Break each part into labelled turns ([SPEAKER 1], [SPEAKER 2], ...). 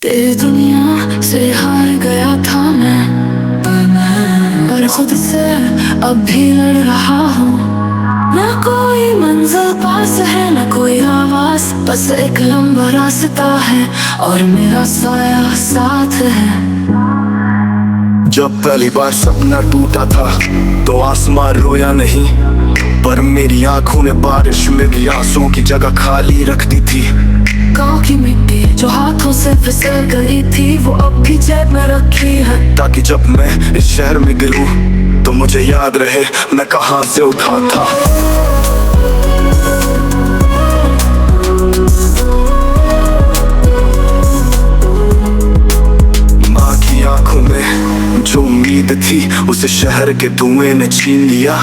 [SPEAKER 1] तेरी दुनिया से हार गया था मैं, पर खुद से अब भी लड़ रहा हूँ। न कोई मंजिल पास है, न कोई आवाज, बस एक लंबा रास्ता है और मेरा साया साथ है।
[SPEAKER 2] जब पहली बार सपना टूटा था तो आसमां रोया नहीं, पर मेरी आंखों ने बारिश मेरी आंसुओं की जगह खाली रख दी थी।
[SPEAKER 1] गाँव की मिट्टी जो हाथों से फिसल गई थी, वो अब भी जेब में रखी है,
[SPEAKER 2] ताकि जब मैं इस शहर में गिरूं तो मुझे याद रहे मैं कहां से उठा था। माँ की आंखों में जो उम्मीद थी उसे शहर के धुएं ने छीन लिया।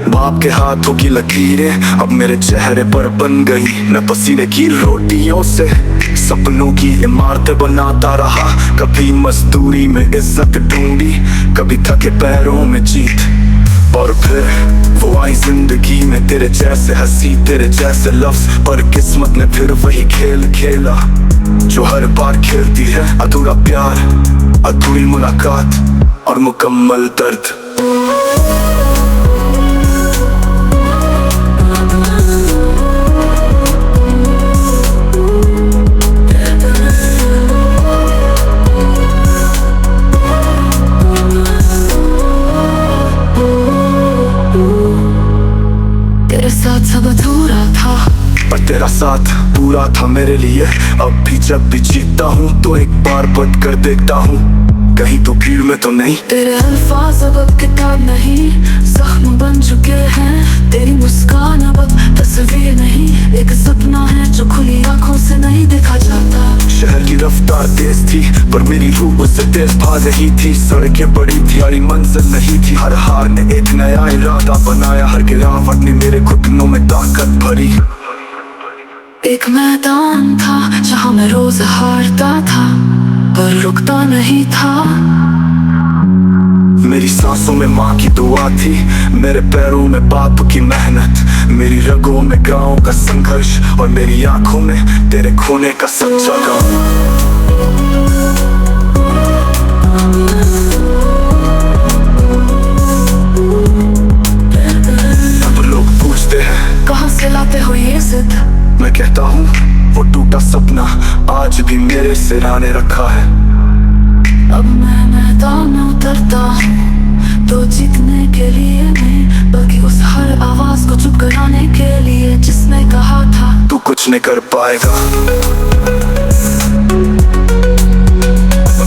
[SPEAKER 2] बाप के हाथों की लकीरें अब मेरे चेहरे पर बन गई। मैं पसीने की रोटियों से सपनों की इमारतें बनाता रहा। कभी मजदूरी में इज्जत ढूंढी, कभी थके पैरों में जीत, और फिर वो आई जिंदगी में तेरे जैसे हंसी, तेरे जैसे लफ्ज, पर किस्मत ने फिर वही खेल खेला जो हर बार खेलती है। अधूरा प्यार, अधूरी मुलाकात और मुकम्मल दर्द।
[SPEAKER 1] तेरे साथ सब अधूरा था,
[SPEAKER 2] पर तेरा साथ पूरा था मेरे लिए। अब भी जब भी जीतता हूँ तो एक बार बच कर देखता हूँ, कहीं तो भीड़ में तो नहीं।
[SPEAKER 1] तेरे अल्फाज अब किताब नहीं, जख्म बन चुके हैं। तेरी मुस्कान अब तस्वीर नहीं, एक सपना है जो खुली आंखों से नहीं देखा जाता।
[SPEAKER 2] शहर की रफ्तार तेज थी पर मेरी रूह उससे तेज भाग रही थी। सड़कें बड़ी थी, हरी मंजिल नहीं थी। हर हार ने एक नया इरादा बनाया, हर गिरावट ने मेरे घुटनों में ताकत भरी।
[SPEAKER 1] एक मैदान था जहाँ मैं रोज हारता था, पर रुकता नहीं था।
[SPEAKER 2] मेरी सांसों में माँ की दुआ थी, मेरे पैरों में बाप की मेहनत, मेरी रगों में गाँव का संघर्ष, और मेरी आंखों में तेरे खोने का सच्चा गम। अब लोग पूछते हैं
[SPEAKER 1] कहाँ से लाते हो ये जिद,
[SPEAKER 2] मैं कहता हूँ वो टूटा सपना आज भी मेरे सिराने रखा है।
[SPEAKER 1] अब मैं मैदान में उतरता हूँ तो जीतने के लिए नहीं, बल्कि उस हर आवाज को चुप कराने के लिए जिसने कहा था
[SPEAKER 2] तू कुछ नहीं कर पाएगा।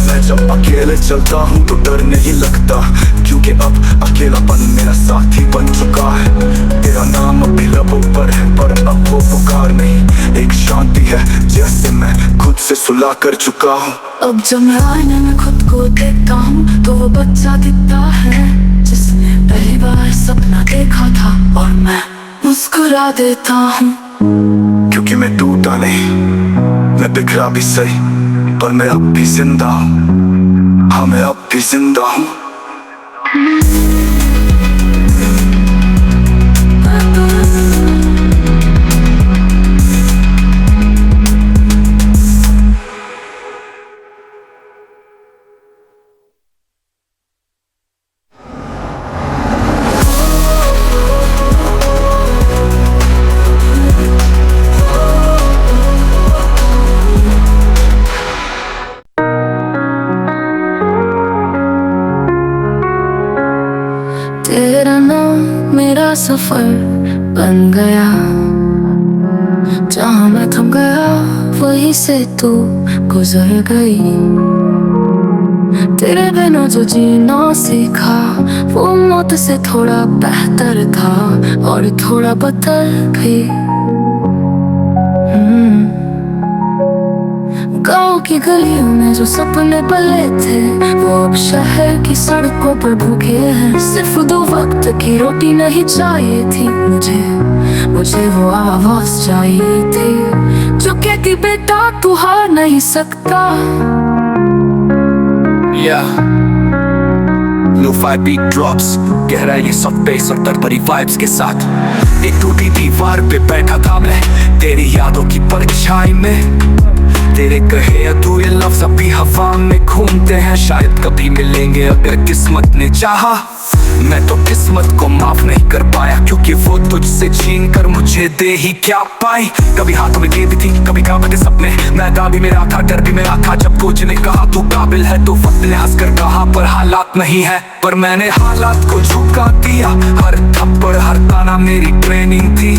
[SPEAKER 2] मैं जब अकेले चलता हूँ तो डर नहीं लगता, क्योंकि अब अकेलापन मेरा साथी बन चुका है। तेरा नाम अब भी लबों पर है, पर अब वो पुकार नहीं, एक शांति है जैसे मैं खुद से सुला कर चुका हूँ।
[SPEAKER 1] अब जब मैं आईने में खुद को देखता हूँ तो वो बच्चा दिखता है जिसने पहली बार सपना देखा था, और मैं मुस्कुरा देता हूँ।
[SPEAKER 2] क्योंकि मैं टूटा नहीं, मैं बिखरा भी सही, पर मैं अब भी जिंदा हूँ। हाँ, मैं अब भी जिंदा हूँ।
[SPEAKER 1] तेरा नाम मेरा सफर बन गया, जहाँ मैं थम गया वहीं से तू गुजर गई। तेरे बिना जो जीना सीखा वो मौत से थोड़ा बेहतर था, और थोड़ा बदतर भी। गाँव की गलियों में जो सपने पले थे वो अब शहर की सड़कों पर भूखे हैं। सिर्फ 2 वक्त की रोटी नहीं चाहिए थी मुझे वो आवाज चाहिए थी जो कहती बेटा तू हार नहीं सकता।
[SPEAKER 2] Lo-fi beat drops, गहरा ये सॉफ्ट बेस और तरबरी वाइब्स के साथ। एक टूटी दीवार पे बैठा था मैं तेरी यादों की परछाई में। तेरे कहे अधूरे लफ्ज़ अभी हवा में घूमते हैं, शायद कभी मिलेंगे अगर किस्मत ने चाहा। मैं तो किस्मत को माफ नहीं कर पाया, क्योंकि वो तुझसे छीन कर मुझे दे ही क्या पाई। कभी हाथों में गेंद थी, कभी कांपते सपने, मैदान भी मेरा था, डर भी मेरा था। जब कुछ ने कहा तू काबिल है, तो वक्त ने हंस कर कहा पर हालात नहीं है। पर मैंने हालात को झुका दिया, हर थप्पड़ हर ताना मेरी ट्रेनिंग थी।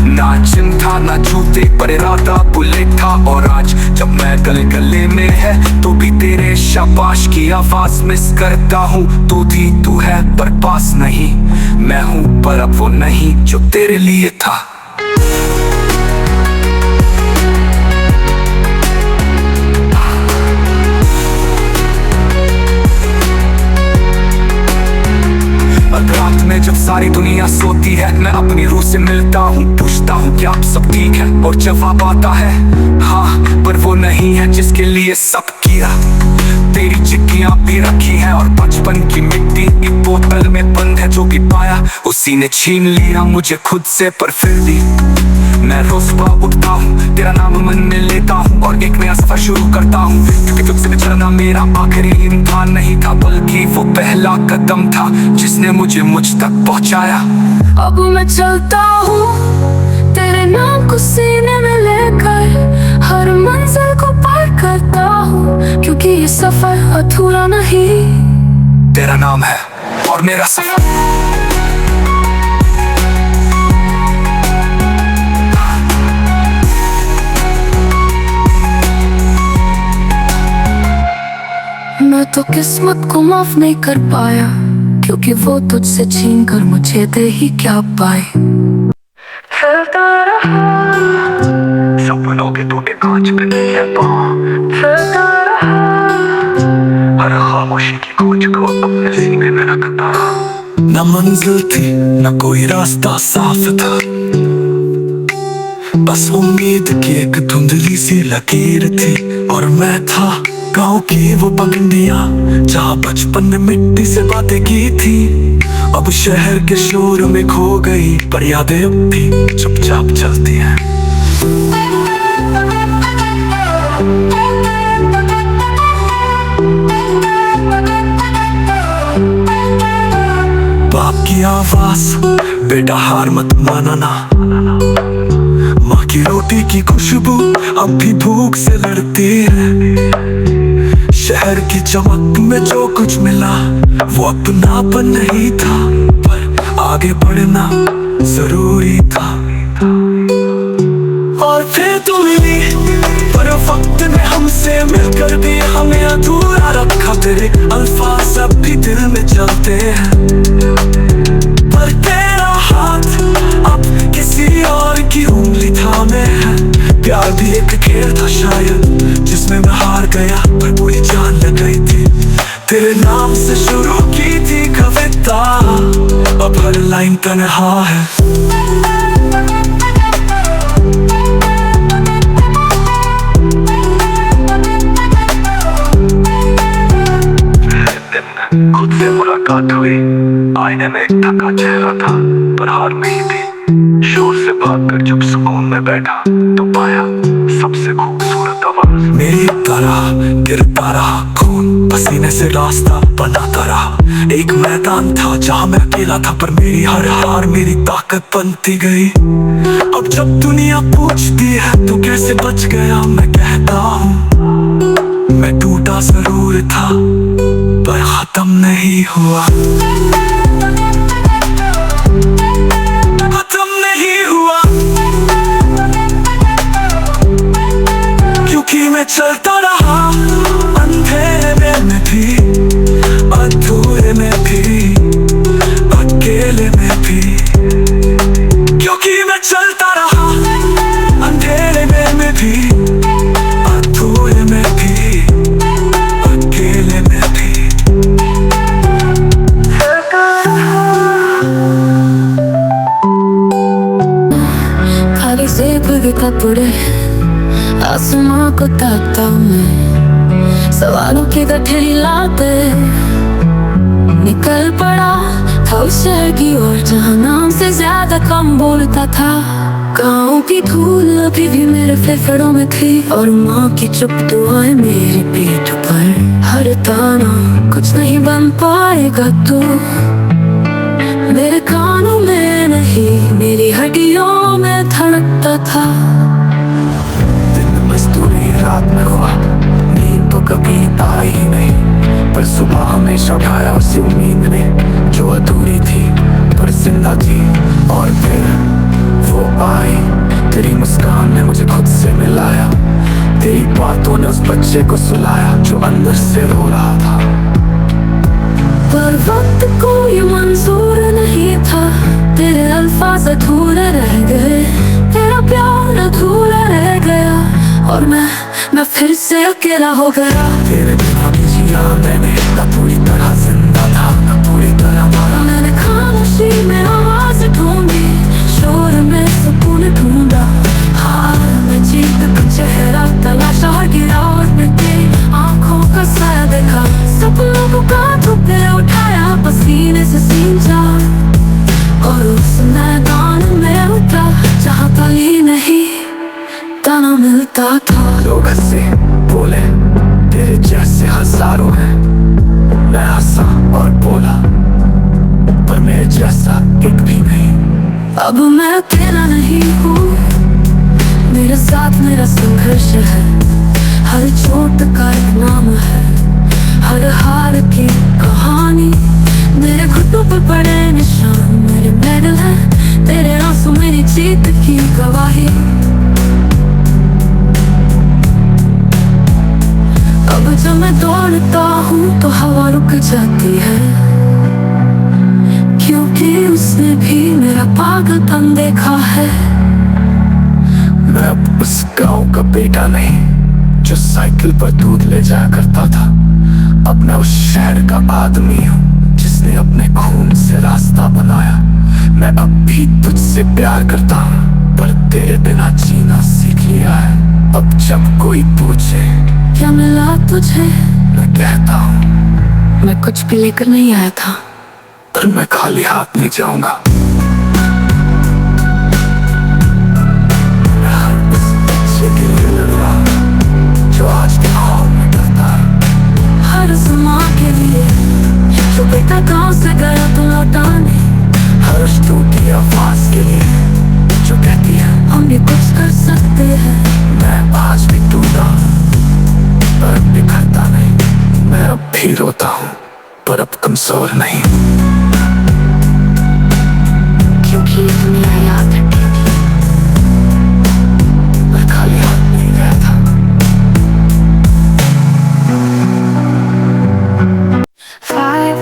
[SPEAKER 2] ना जिम था ना जूते, पर इरादा बुलेट था। और आज जब मैं गले गले में है, तो भी तेरे शाबाश की आवाज मिस करता हूँ। तू थी तू है पर पास नहीं, मैं हूँ पर अब वो नहीं जो तेरे लिए था। रात में जब सारी दुनिया सोती है, मैं अपनी रूह से मिलता हूँ, पूछता हूँ क्या आप सब ठीक है, और जवाब आता है हाँ, पर वो नहीं है जिसके लिए सब किया। तेरी चिट्ठियां भी रखी हैं, और बचपन की मिट्टी की बोतल में बंद है। जो भी पाया उसी ने छीन लिया मुझे खुद से, पर फिर भी मैं रोज सुबह उठता हूँ, तेरा नाम मन में लेता हूँ, और एक नया सफर शुरू करता हूँ। क्योंकि तुझसे बिछड़ना मेरा आखिरी इम्तिहान नहीं था, बल्कि वो पहला कदम था जिसने मुझे मुझ तक पहुँचाया।
[SPEAKER 1] अब मैं चलता हूँ तेरे नाम को सीने में लेकर, हर मंजिल को पार करता हूँ, क्योंकि ये सफर अधूरा नहीं।
[SPEAKER 2] तेरा नाम है और मेरा सफर।
[SPEAKER 1] मैं तो किस्मत को माफ नहीं कर पाया, क्योंकि वो तुझसे छीन कर मुझे दे ही क्या पाए। चलता रहा
[SPEAKER 2] सपनों के टूटे कांच पे नहीं है पाँव,
[SPEAKER 1] चलता रहा
[SPEAKER 2] हर खामोशी की खोज को अपने सीने में रखता रहा। न मंजिल थी न कोई रास्ता साफ था, बस उम्मीद की एक धुंधली सी लकीर थी। और मैं था गाँव की वो पगंडियाँ, जहाँ बचपन में मिट्टी से बातें की थी। अब शहर के शोर में खो गई, पर यादें अब भी चुपचाप चलती हैं। बाप की आवाज, बेटा हार मत मानना। माँ की रोटी की खुशबू अब भी भूख से लड़ती है। शहर की चमक में जो कुछ मिला वो अपनापन नहीं था, पर आगे बढ़ना जरूरी था। और फिर तू मिली, पर वक्त ने हमसे मिलकर भी हमें अधूरा रखा। तेरे अल्फाज अब भी दिल में चलते हैं, पर तेरा हाथ अब किसी और की उंगली थामे है। प्यार भी एक खेल था शायद, जिसमें मैं हार गया पर पूरी जान लग गई थी। तेरे नाम से शुरू की थी कविता, अब हर लाइन तन्हा है। खुद से मुलाकात हुई, आईने में एक थका चेहरा था, पर हार नहीं थी। शोर से भागकर जब सुकून में बैठा, तो पाया सबसे खूबसूरत आवाज। मेरी तरह गिरता रहा खून, पसीने से रास्ता बनाता रहा। एक मैदान था जहाँ मैं अकेला था, पर मेरी हर हार मेरी ताकत बनती गई। अब जब दुनिया पूछती है तू कैसे बच गया, मैं कहता हूँ मैं टूटा जरूर था, पर खत्म नहीं हुआ। खत्म नहीं हुआ, क्योंकि मैं चलता रहा अंधेरे में भी, अधूरे में भी, अकेले में भी। क्योंकि मैं चलता रहा अंधेरे में भी, अधूरे में भी, अकेले में भी।
[SPEAKER 1] खाली जेब के कपड़े आसमां को ताकता मैं, सवालों की गठरी लाते निकल पड़ा था उस शहर की ओर, जहाँ नाम से ज्यादा कम बोलता था। गाँव की धूल अभी भी मेरे फेफड़ों में थी, और माँ की चुप दुआएं मेरी पीठ बताना कुछ नहीं बन पाएगा तू। मेरे कानों में नहीं मेरी हड्डियों में धड़कता था।
[SPEAKER 2] दिन में मजदूरी रात में हुआ, नींद तो कभी आई ही नहीं, पर सुबह हमेशा उठाया उसी उम्मीद ने जो अधूरी थी पर जिंदा थी। और फिर वो आई, तेरी मुस्कान ने मुझे खुद से मिलाया, तेरी बातों ने उस बच्चे को सुलाया जो अंदर से रो रहा था।
[SPEAKER 1] पर वक्त को ये मंजूर नहीं था, तेरे अल्फाज अधूरे रह गए, तेरा प्यार अधूरा रह गया, और मैं फिर से अकेला हो गया।
[SPEAKER 2] तेरे बिना भी जिया मैंने, न पूरी तरह जिंदा था न पूरी तरह मरा।
[SPEAKER 1] मैंने खामोशी में आवाज ढूंढी, शोर में सुकून ढूंढा। हार में जीत का चेहरा तलाशा, और गिरा और तेरी आंखों का साया देखा। सपनों को कांधों पे उठाया, पसीने से सींचा, और उस मैदान में उतरा जहाँ कहीं नहीं दाना मिलता था।
[SPEAKER 2] लोग हंसे बोले तेरे जैसे हजारों हैं, मैं हंसा और बोला पर मेरे जैसा एक भी नहीं।
[SPEAKER 1] अब मैं अकेला नहीं हूँ, मेरे साथ मेरा संघर्ष है। हर चोट का एक नाम है, हर हार की कहानी। मेरे घुटनों पर पड़े निशान मेरे मेडल हैं, तेरे आंसू मेरी जीत की गवाही। अब जब मैं दौड़ता हूँ तो हवा रुक जाती है, क्योंकि उसने भी मेरा पागलपन देखा है।
[SPEAKER 2] मैं अब उस गांव का बेटा नहीं जो साइकिल पर दूध ले जाया करता था, अब मैं उस शहर का आदमी हूँ जिसने अपने खून से रास्ता बनाया। मैं अब भी तुझसे प्यार करता हूँ, पर तेरे बिना जीना सीख लिया है। अब जब कोई पूछे
[SPEAKER 1] क्या मिला तुझे,
[SPEAKER 2] मैं कहता हूँ
[SPEAKER 1] मैं कुछ भी लेकर नहीं आया था,
[SPEAKER 2] पर मैं खाली हाथ नहीं जाऊंगा। मैं हर उस बच्चे के लिए लड़ रहा हूं जो आज के माहौल में डरता है,
[SPEAKER 1] हर उस माँ के लिए जो बेटा गांव से गया तो लौटा नहीं,
[SPEAKER 2] हर उस टूटी आवाज के लिए जो कहती है
[SPEAKER 1] हम भी कुछ कर सकते हैं।
[SPEAKER 2] मैं आज भी टूटा पर अब बिखरता नहीं, मैं अब भी रोता हूँ पर अब कमजोर नहीं,
[SPEAKER 1] क्योंकि ये दुनिया याद रखती थी,
[SPEAKER 2] मैं खाली हाथ नहीं गया था।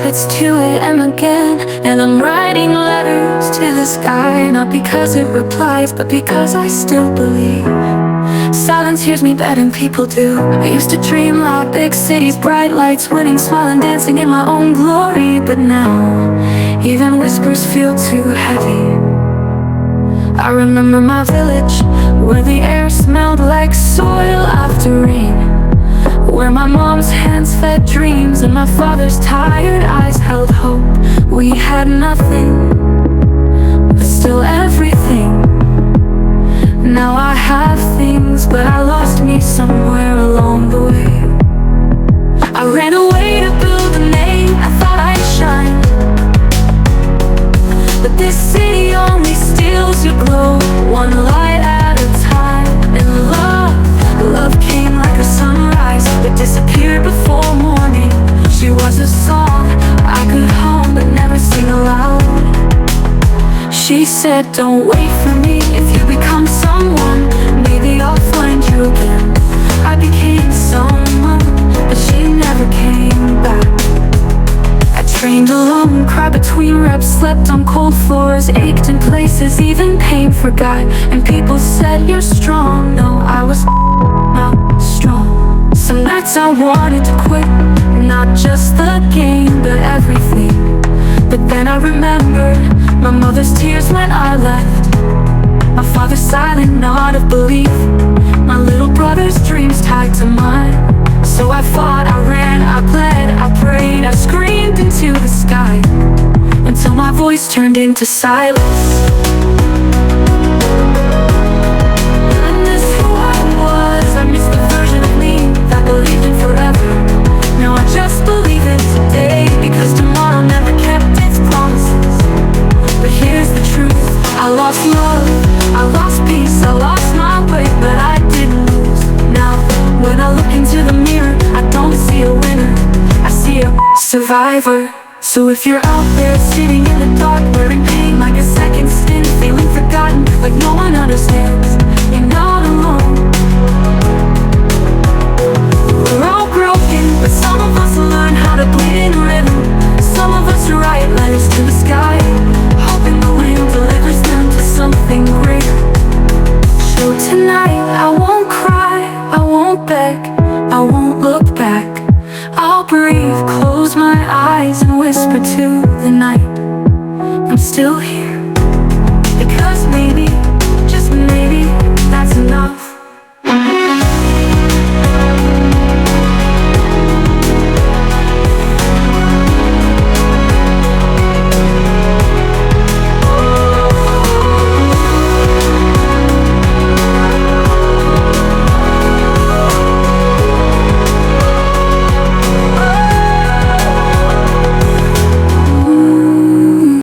[SPEAKER 1] It's 2 a.m. again, and I'm writing letters to the sky, not because it replies, but because I still believe. Silence hears me better than people do. I used to dream like big cities, bright lights, winning, smiling, dancing in my own glory. But now, even whispers feel too heavy. I remember my village, where the air smelled like soil after rain, where my mom's hands fed dreams and my father's tired eyes held hope. We had nothing, but still everything. Now I have things, but I lost me somewhere along the way. I ran away to build a name, I thought I'd shine, but this city only steals your glow, one light at a time. And love came like a sunrise, but disappeared before morning. She was a song I could hum but never sing aloud. She said, don't wait for me, if you become someone, maybe I'll find you again. I became someone, but she never came back. I trained alone, cried between reps, slept on cold floors, ached in places even pain forgot. And people said, you're strong. No, I was not strong. Some nights I wanted to quit, not just the game, but everything. But then I remembered my mother's tears when I left, my father's silent nod of belief, my little brother's dreams tied to mine. So I fought, I ran, I bled, I prayed, I screamed into the sky, until my voice turned into silence. I miss who I was, I miss the version of me that believed in forever. Now I just survivor. So if you're out there sitting in the dark, wearing pain like a second skin, feeling forgotten, like no one understands, you're not alone. We're all broken, but some of us learn how to bleed in rhythm. Some of us write letters to the sky, hoping the wind delivers them to something greater. So tonight I won't cry, I won't beg, I won't look back. I'll breathe, close my eyes and whisper to the night, I'm still here. Because maybe